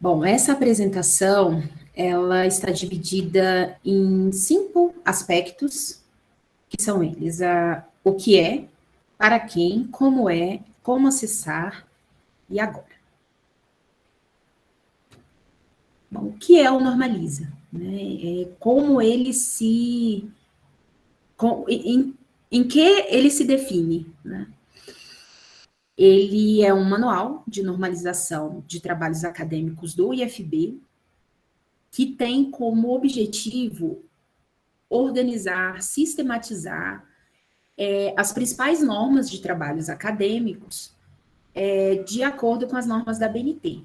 Bom, essa apresentação, ela está dividida em 5 aspectos, que são eles: o que é, para quem, como acessar e agora. Bom, o que é o Normaliza? Né? Como ele se... em que ele se define, né? Ele é um manual de normalização de trabalhos acadêmicos do IFB, que tem como objetivo organizar, sistematizar as principais normas de trabalhos acadêmicos de acordo com as normas da BNT.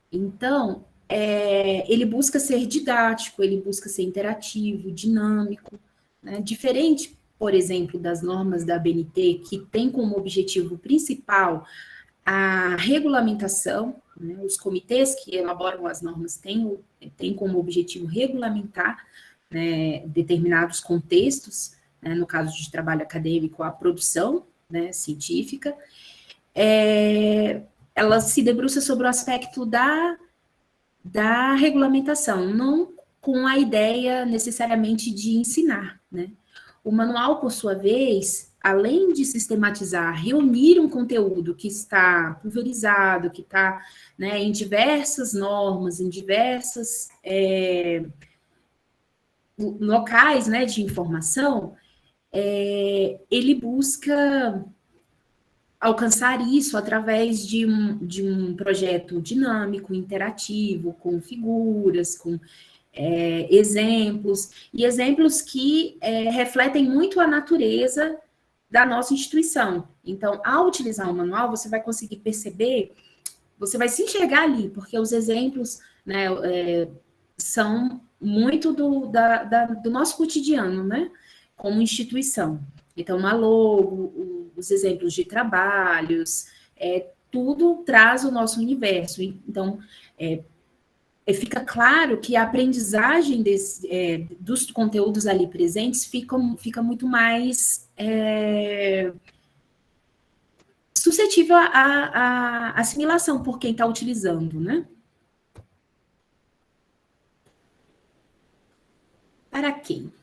Então, ele busca ser didático, ele busca ser interativo, dinâmico, né? Diferente, por exemplo, das normas da BNT, que tem como objetivo principal a regulamentação, né? Os comitês que elaboram as normas têm como objetivo regulamentar, né, determinados contextos, né, no caso de trabalho acadêmico, a produção, né, científica. Ela se debruça sobre o aspecto da regulamentação, não com a ideia necessariamente de ensinar, né? O manual, por sua vez, além de sistematizar, reunir um conteúdo que está pulverizado, que está, né, em diversas normas, em diversas locais, né, de informação, ele busca alcançar isso através de um projeto dinâmico, interativo, com figuras, com exemplos, e exemplos que refletem muito a natureza da nossa instituição. Então, ao utilizar o manual, você vai conseguir perceber, você vai se enxergar ali, porque os exemplos, né, são muito do nosso cotidiano, né, como instituição. Então, na logo, os exemplos de trabalhos, tudo traz o nosso universo. Então, fica claro que a aprendizagem dos conteúdos ali presentes fica muito mais suscetível à assimilação por quem está utilizando, né? Para quem?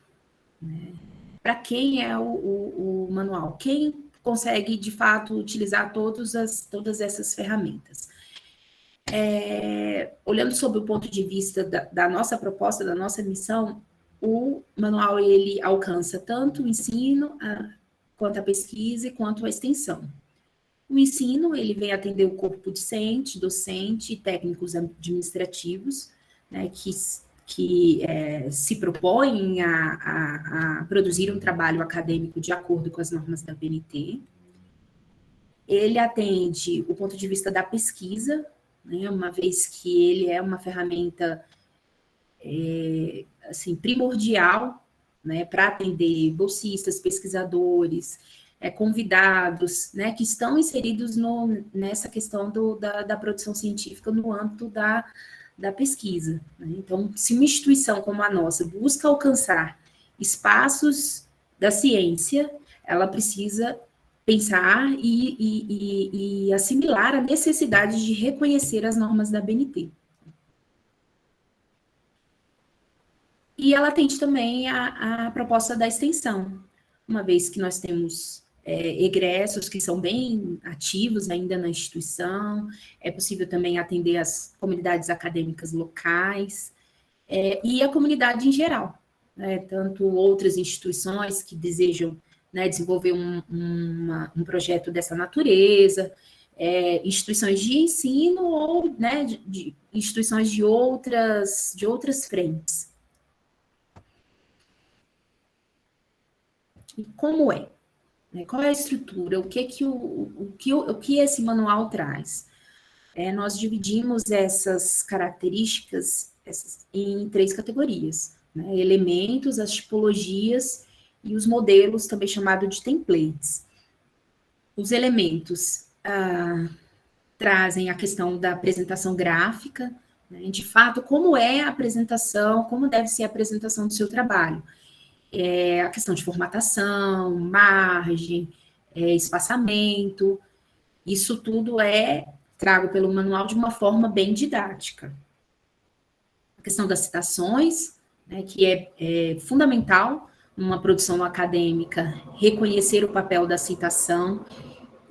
Para quem é o manual? Quem consegue, de fato, utilizar todas essas ferramentas? Olhando sob o ponto de vista da nossa proposta, da nossa missão, o manual ele alcança tanto o ensino, quanto a pesquisa e quanto a extensão. O ensino, ele vem atender o corpo discente, docente e técnicos administrativos, né, que se propõem a produzir um trabalho acadêmico de acordo com as normas da BNT. Ele atende o ponto de vista da pesquisa, né, uma vez que ele é uma ferramenta assim, primordial, né, para atender bolsistas, pesquisadores, convidados, né, que estão inseridos nessa questão da produção científica no âmbito da pesquisa. Né? Então, se uma instituição como a nossa busca alcançar espaços da ciência, ela precisa pensar e assimilar a necessidade de reconhecer as normas da BNT. E ela atende também a proposta da extensão, uma vez que nós temos egressos que são bem ativos ainda na instituição, é possível também atender as comunidades acadêmicas locais e a comunidade em geral, né, tanto outras instituições que desejam, né, desenvolver um projeto dessa natureza, instituições de ensino ou, né, de instituições de outras frentes. E como é? Qual é a estrutura? O que esse manual traz? Nós dividimos essas características em 3 categorias, né? Elementos, as tipologias e os modelos, também chamado de templates. Os elementos trazem a questão da apresentação gráfica, né? De fato, como é a apresentação, como deve ser a apresentação do seu trabalho. A questão de formatação, margem, espaçamento, isso tudo é trago pelo manual de uma forma bem didática. A questão das citações, né, que é fundamental numa produção acadêmica, reconhecer o papel da citação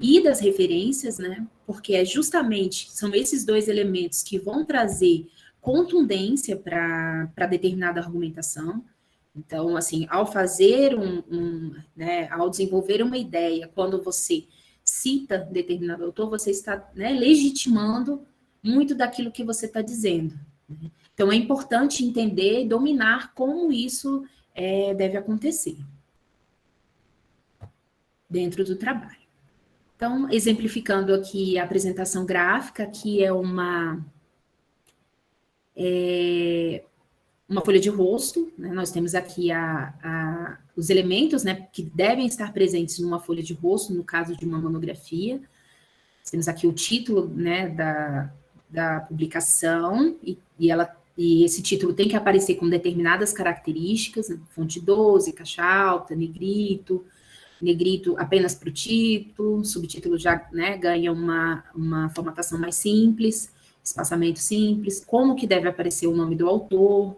e das referências, né, porque são esses dois elementos que vão trazer contundência para determinada argumentação. Então, assim, ao fazer né, ao desenvolver uma ideia, quando você cita determinado autor, você está, né, legitimando muito daquilo que você está dizendo. Né? Então, é importante entender e dominar como isso deve acontecer dentro do trabalho. Então, exemplificando aqui a apresentação gráfica, que é uma folha de rosto, né? Nós temos aqui os elementos, né, que devem estar presentes numa folha de rosto, no caso de uma monografia. Temos aqui o título, né, da publicação, e esse título tem que aparecer com determinadas características, né, fonte 12, caixa alta, negrito apenas para o título, subtítulo já, né, ganha uma formatação mais simples, espaçamento simples, como que deve aparecer o nome do autor,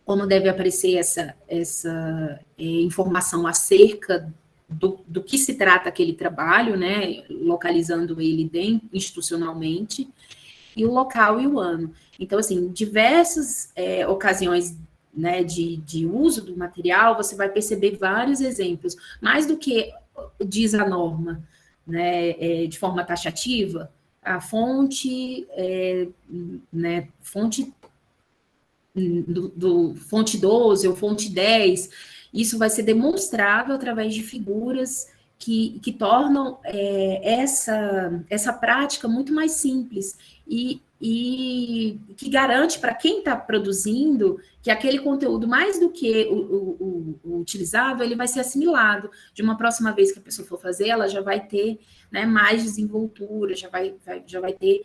como deve aparecer essa informação acerca do que se trata aquele trabalho, né, localizando ele institucionalmente, e o local e o ano. Então, assim, diversas ocasiões, né, de uso do material, você vai perceber vários exemplos, mais do que diz a norma, né, de forma taxativa, a fonte, né, fonte fonte 12 ou fonte 10, isso vai ser demonstrado através de figuras que tornam essa prática muito mais simples e que garante para quem está produzindo que aquele conteúdo, mais do que o utilizado, ele vai ser assimilado. De uma próxima vez que a pessoa for fazer, ela já vai ter, né, mais desenvoltura, já vai ter,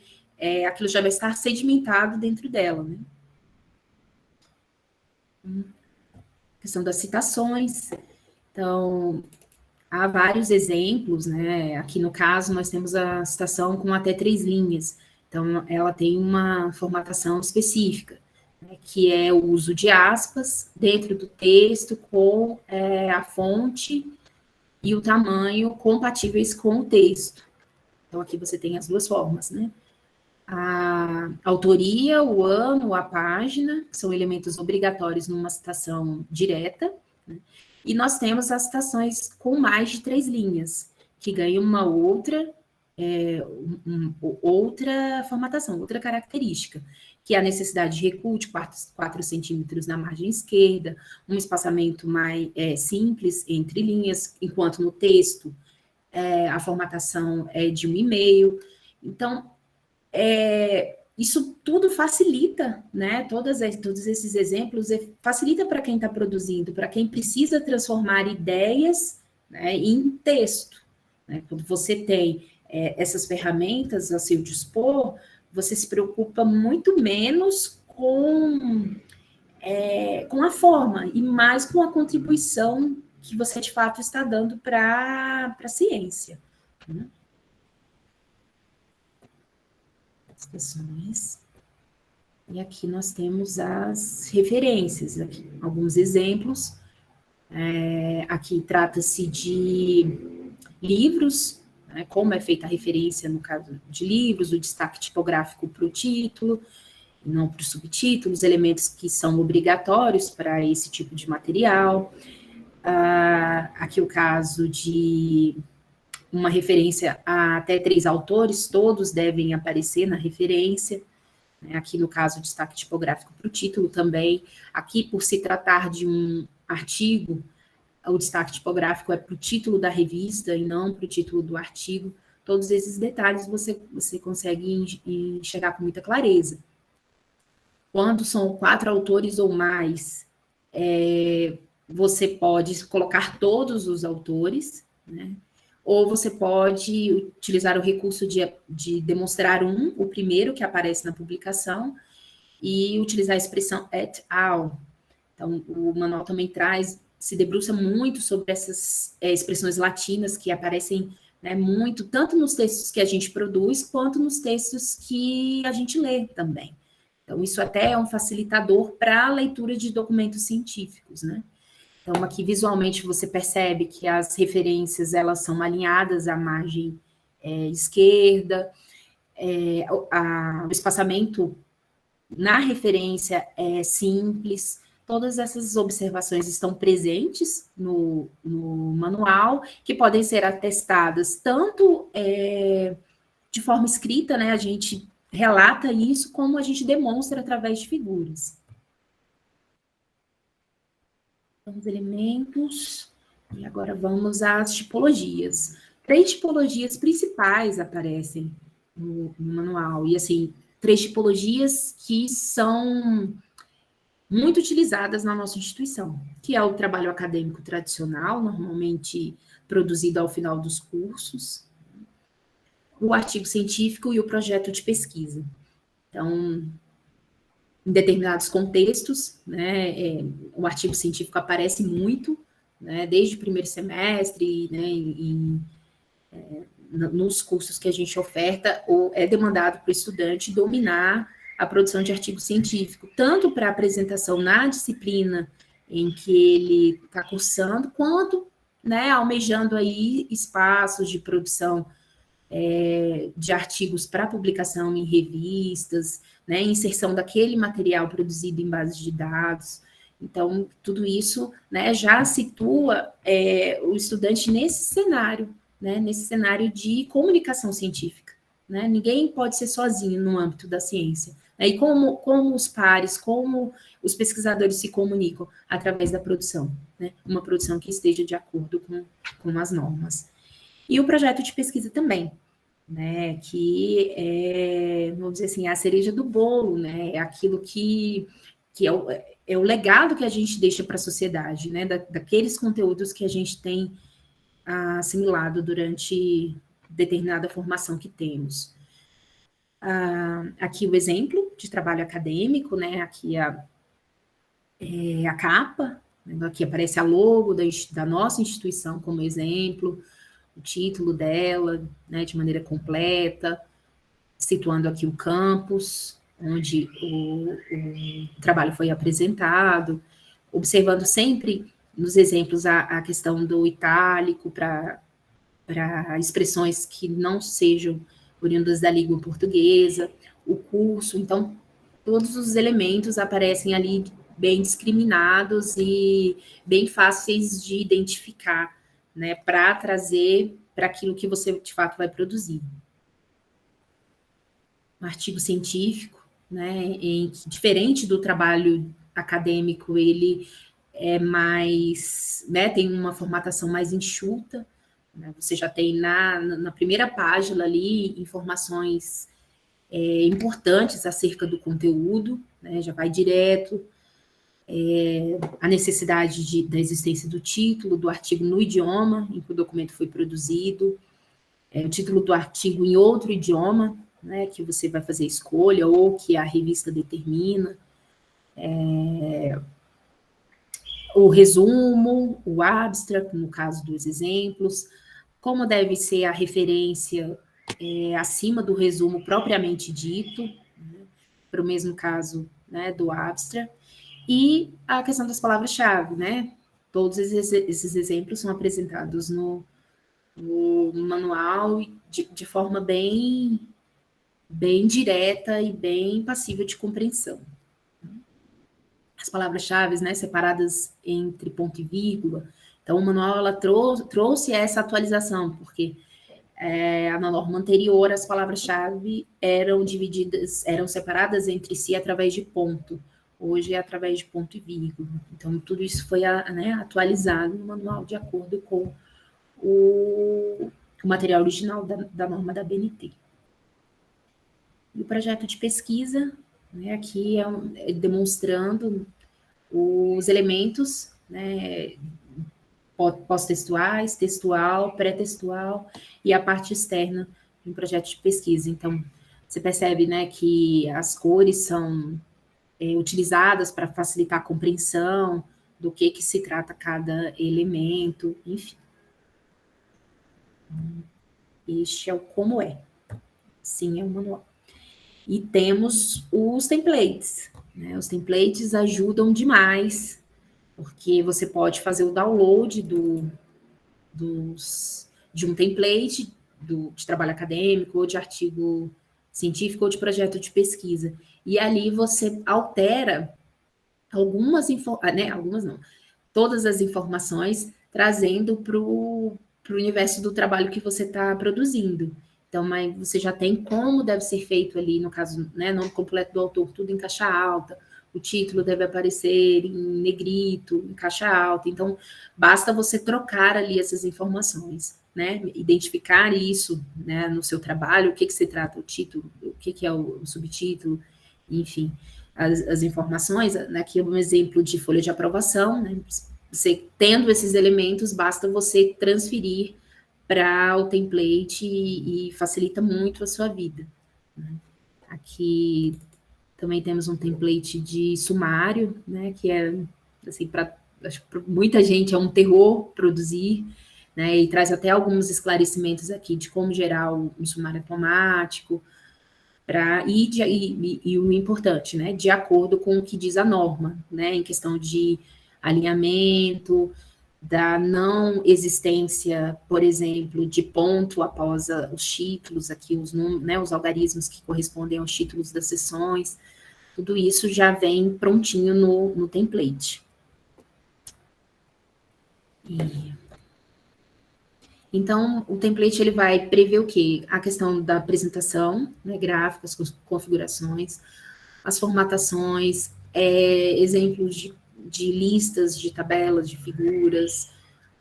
aquilo já vai estar sedimentado dentro dela, né? Questão das citações. Então, há vários exemplos, né? Aqui no caso, nós temos a citação com até 3 linhas. Então, ela tem uma formatação específica, né, que é o uso de aspas dentro do texto com a fonte e o tamanho compatíveis com o texto. Então, aqui você tem as duas formas, né? A autoria, o ano, a página, que são elementos obrigatórios numa citação direta, né? E nós temos as citações com mais de 3 linhas, que ganham uma outra formatação, outra característica, que é a necessidade de recuo de 4 centímetros na margem esquerda, um espaçamento mais simples entre linhas, enquanto no texto a formatação é de 1,5. Então, isso tudo facilita, né? Todos esses exemplos facilita para quem está produzindo, para quem precisa transformar ideias, né, em texto. Né? Quando você tem essas ferramentas a seu dispor, você se preocupa muito menos com a forma e mais com a contribuição que você de fato está dando para a ciência. Né? Questões. E aqui nós temos as referências, aqui, alguns exemplos. Aqui trata-se de livros, né, como é feita a referência no caso de livros, o destaque tipográfico para o título, não para os subtítulos, elementos que são obrigatórios para esse tipo de material. Aqui o caso de uma referência a até 3 autores, todos devem aparecer na referência. Aqui, no caso, destaque tipográfico para o título também. Aqui, por se tratar de um artigo, o destaque tipográfico é para o título da revista e não para o título do artigo. Todos esses detalhes você consegue enxergar com muita clareza. Quando são 4 autores ou mais, você pode colocar todos os autores, né? Ou você pode utilizar o recurso de demonstrar o primeiro que aparece na publicação, e utilizar a expressão et al. Então, o manual também se debruça muito sobre essas expressões latinas que aparecem né, muito, tanto nos textos que a gente produz, quanto nos textos que a gente lê também. Então, isso até é um facilitador para a leitura de documentos científicos, né? Então, aqui visualmente você percebe que as referências elas são alinhadas à margem esquerda, o espaçamento na referência é simples, todas essas observações estão presentes no manual, que podem ser atestadas tanto de forma escrita, né? A gente relata isso, como a gente demonstra através de figuras. Então, os elementos, e agora vamos às tipologias. 3 tipologias principais aparecem no manual, e assim, 3 tipologias que são muito utilizadas na nossa instituição, que é o trabalho acadêmico tradicional, normalmente produzido ao final dos cursos, o artigo científico e o projeto de pesquisa. Então, em determinados contextos, né, o artigo científico aparece muito, né, desde o primeiro semestre, né, nos cursos que a gente oferta, ou é demandado para o estudante dominar a produção de artigo científico, tanto para apresentação na disciplina em que ele está cursando, quanto, né, almejando aí espaços de produção de artigos para publicação em revistas, né, inserção daquele material produzido em bases de dados. Então, tudo isso, né, já situa o estudante nesse cenário, né, nesse cenário de comunicação científica. Né? Ninguém pode ser sozinho no âmbito da ciência. Né? E como os pares, como os pesquisadores se comunicam através da produção, né? Uma produção que esteja de acordo com as normas. E o projeto de pesquisa também, né, que vamos dizer assim, a cereja do bolo, né, é aquilo que é o legado que a gente deixa para a sociedade, né, daqueles conteúdos que a gente tem assimilado durante determinada formação que temos. Aqui o exemplo de trabalho acadêmico, né, aqui a capa, né, aqui aparece a logo da nossa instituição como exemplo, o título dela, né, de maneira completa, situando aqui o campus, onde o trabalho foi apresentado, observando sempre nos exemplos a questão do itálico para expressões que não sejam oriundas da língua portuguesa, o curso, então todos os elementos aparecem ali bem discriminados e bem fáceis de identificar, né, para trazer para aquilo que você de fato vai produzir. Um artigo científico, né, diferente do trabalho acadêmico, ele é mais, né, tem uma formatação mais enxuta, né, você já tem na primeira página ali informações importantes acerca do conteúdo, né, já vai direto, a necessidade da existência do título, do artigo no idioma em que o documento foi produzido, o título do artigo em outro idioma, né, que você vai fazer escolha, ou que a revista determina, o resumo, o abstract, no caso dos exemplos, como deve ser a referência acima do resumo propriamente dito, né, para o mesmo caso, né, do abstract, e a questão das palavras-chave, né? Todos esses exemplos são apresentados no manual de forma bem direta e bem passível de compreensão. As palavras-chave, né, separadas entre ponto e vírgula. Então, o manual ela trouxe essa atualização, porque na norma anterior as palavras-chave eram separadas entre si através de ponto. Hoje é através de ponto e vírgula. Então, tudo isso foi atualizado no manual de acordo com o material original da norma da BNT. E o projeto de pesquisa, né, aqui demonstrando os elementos, né, pós-textuais, textual, pré-textual e a parte externa de um projeto de pesquisa. Então, você percebe, né, que as cores são utilizadas para facilitar a compreensão do que se trata cada elemento, enfim. Este é o como é. Sim, é o manual. E temos os templates, né? Os templates ajudam demais, porque você pode fazer o download de um template de trabalho acadêmico, ou de artigo científico, ou de projeto de pesquisa. E ali você altera algumas não, todas as informações, trazendo para o universo do trabalho que você está produzindo. Então, mas você já tem como deve ser feito ali, no caso, né, nome completo do autor, tudo em caixa alta, o título deve aparecer em negrito, em caixa alta. Então, basta você trocar ali essas informações, né, identificar isso, né, no seu trabalho, o que se trata o título, o que é o subtítulo, enfim, as informações. Aqui é um exemplo de folha de aprovação, né, você tendo esses elementos, basta você transferir para o template e facilita muito a sua vida, né? Aqui também temos um template de sumário, né, que é, assim, para muita gente é um terror produzir, né, e traz até alguns esclarecimentos aqui de como gerar um sumário automático, e o importante, né, de acordo com o que diz a norma, né, em questão de alinhamento, da não existência, por exemplo, de ponto após os títulos, aqui né, os algarismos que correspondem aos títulos das sessões, tudo isso já vem prontinho no template. Então, o template ele vai prever o quê? A questão da apresentação, né, gráficas, configurações, as formatações, exemplos de listas, de tabelas, de figuras,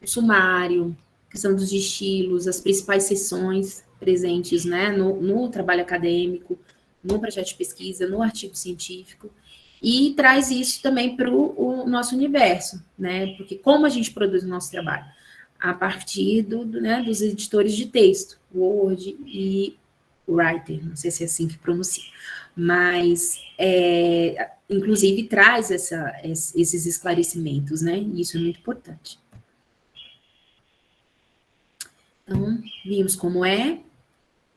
o sumário, questão dos estilos, as principais seções presentes, né, no trabalho acadêmico, no projeto de pesquisa, no artigo científico, e traz isso também para o nosso universo, né, porque como a gente produz o nosso trabalho? A partir né, dos editores de texto, Word e Writer, não sei se é assim que pronuncia, mas, inclusive, traz esses esclarecimentos, né, e isso é muito importante. Então, vimos como é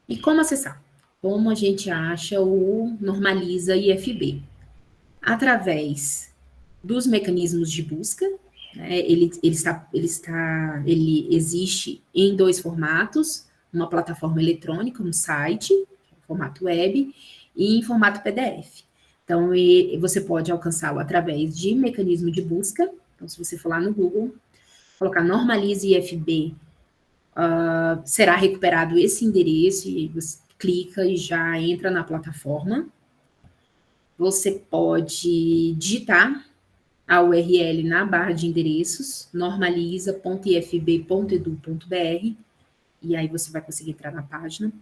e como acessar. Como a gente acha o Normaliza IFB? Através dos mecanismos de busca, né? Ele existe em 2 formatos, uma plataforma eletrônica, um site, formato web, e em formato PDF. Então, você pode alcançá-lo através de mecanismo de busca. Então, se você for lá no Google, colocar Normalize IFB, será recuperado esse endereço, e você clica e já entra na plataforma. Você pode digitar a URL na barra de endereços, normaliza.ifb.edu.br, e aí você vai conseguir entrar na página.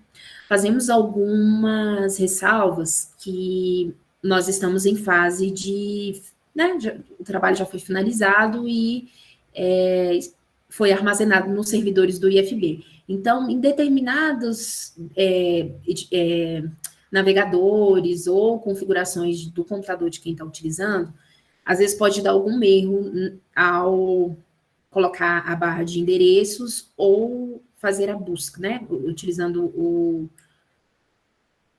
Fazemos algumas ressalvas que nós estamos em fase de, né, o trabalho já foi finalizado e foi armazenado nos servidores do IFB. Então, em determinados navegadores ou configurações do computador de quem está utilizando, às vezes pode dar algum erro ao colocar a barra de endereços ou fazer a busca, né? Utilizando o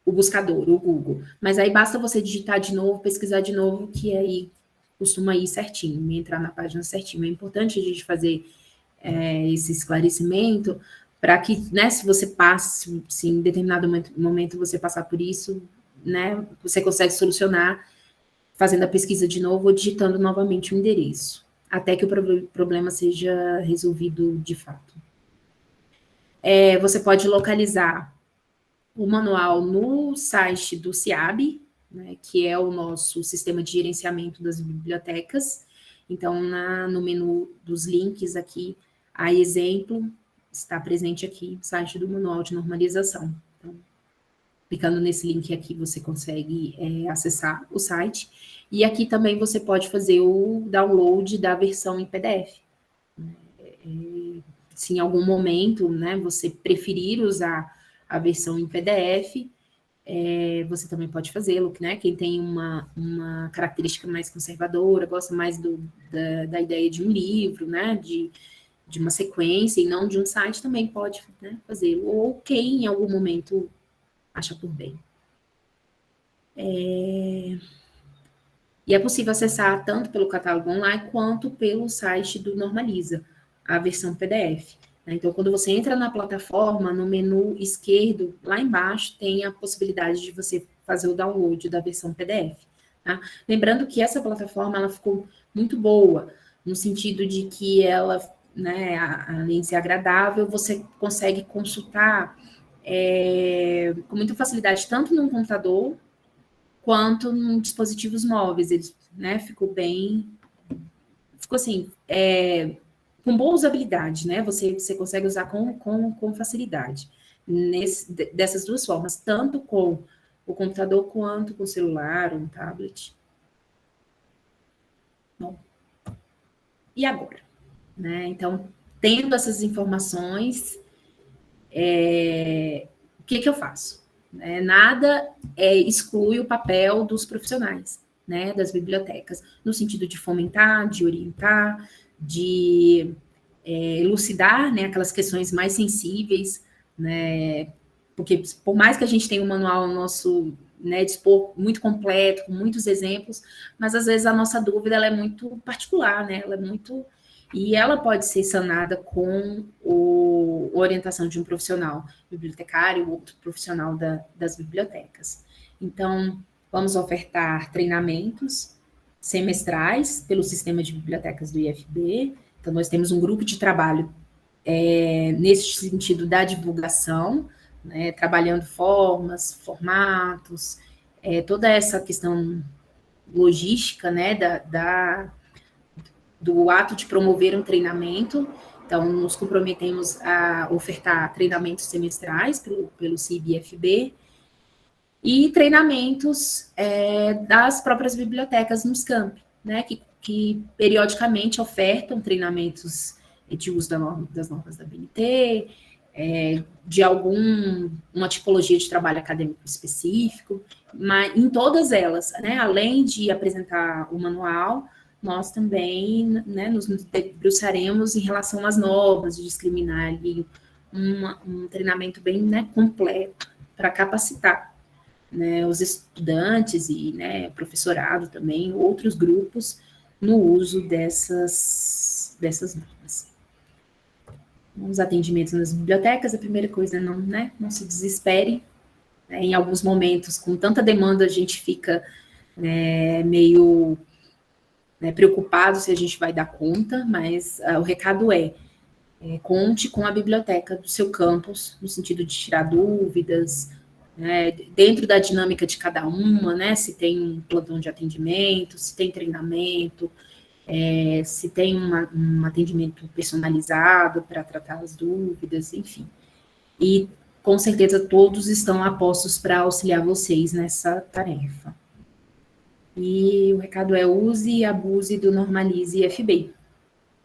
buscador, o Google. Mas aí basta você digitar de novo, pesquisar de novo, que aí costuma ir certinho, entrar na página certinho. É importante a gente fazer esse esclarecimento para que, né, se você passe, se em determinado momento você passar por isso, né, você consegue solucionar fazendo a pesquisa de novo ou digitando novamente o endereço, até que o problema seja resolvido de fato. Você pode localizar o manual no site do CIAB, né, que é o nosso sistema de gerenciamento das bibliotecas. Então, no menu dos links aqui, a exemplo, está presente aqui o site do Manual de Normalização. Então, clicando nesse link aqui, você consegue acessar o site. E aqui também você pode fazer o download da versão em PDF. Se em algum momento, né, você preferir usar a versão em PDF, você também pode fazê-lo, né? Quem tem uma característica mais conservadora, gosta mais da ideia de um livro, né? de uma sequência e não de um site também pode, né, fazer, ou quem em algum momento acha por bem. E é possível acessar tanto pelo catálogo online quanto pelo site do Normaliza, a versão PDF. Né? Então, quando você entra na plataforma, no menu esquerdo, lá embaixo, tem a possibilidade de você fazer o download da versão PDF. Tá? Lembrando que essa plataforma ela ficou muito boa, no sentido de que ela, né, além de ser agradável, você consegue consultar com muita facilidade, tanto no computador quanto em dispositivos móveis. Ele, né, ficou assim, com boa usabilidade, né? Você consegue usar com facilidade. Dessas duas formas, tanto com o computador quanto com o celular ou um tablet. Bom, e agora? Né? Então, tendo essas informações, o que eu faço? Nada exclui o papel dos profissionais, né, das bibliotecas, no sentido de fomentar, de orientar, de elucidar, né, aquelas questões mais sensíveis, né, porque por mais que a gente tenha um manual nosso, né, dispor muito completo, com muitos exemplos, mas às vezes a nossa dúvida ela é muito particular, né, ela é muito... E ela pode ser sanada com a orientação de um profissional bibliotecário ou outro profissional das bibliotecas. Então, vamos ofertar treinamentos semestrais pelo sistema de bibliotecas do IFB. Então, nós temos um grupo de trabalho nesse sentido da divulgação, né, trabalhando formas, formatos, toda essa questão logística, né, do ato de promover um treinamento. Então, nos comprometemos a ofertar treinamentos semestrais pelo CIB-IFB e treinamentos das próprias bibliotecas nos campi, né, que periodicamente ofertam treinamentos de uso das normas da BNT, de uma tipologia de trabalho acadêmico específico, mas em todas elas, né, além de apresentar o manual, nós também, né, nos debruçaremos em relação às normas, de discriminar ali um treinamento bem, né, completo para capacitar, né, os estudantes e, né, professorado também, outros grupos, no uso dessas normas. Os atendimentos nas bibliotecas, a primeira coisa, não se desespere. Em alguns momentos, com tanta demanda, a gente fica meio preocupado se a gente vai dar conta, mas o recado conte com a biblioteca do seu campus, no sentido de tirar dúvidas, né, dentro da dinâmica de cada uma, né, se tem um plantão de atendimento, se tem treinamento, se tem um atendimento personalizado para tratar as dúvidas, enfim. E, com certeza, todos estão apostos para auxiliar vocês nessa tarefa. E o recado é: use e abuse do Normalize IFB.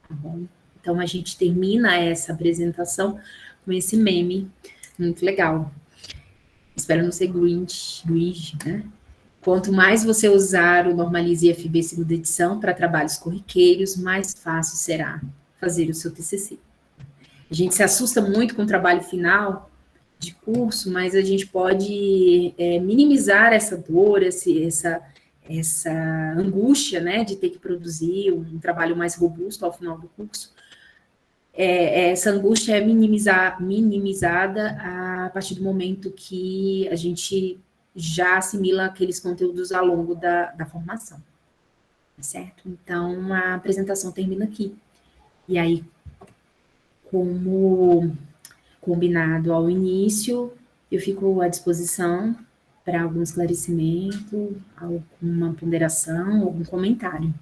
Tá bom? Então, a gente termina essa apresentação com esse meme muito legal. Espero não ser Grinch, né? Quanto mais você usar o Normalize IFB segunda edição para trabalhos corriqueiros, mais fácil será fazer o seu TCC. A gente se assusta muito com o trabalho final de curso, mas a gente pode minimizar essa dor, essa angústia, né, de ter que produzir um trabalho mais robusto ao final do curso. Essa angústia é minimizada a partir do momento que a gente já assimila aqueles conteúdos ao longo da formação, certo? Então, a apresentação termina aqui. E aí, como combinado ao início, eu fico à disposição para algum esclarecimento, alguma ponderação, algum comentário.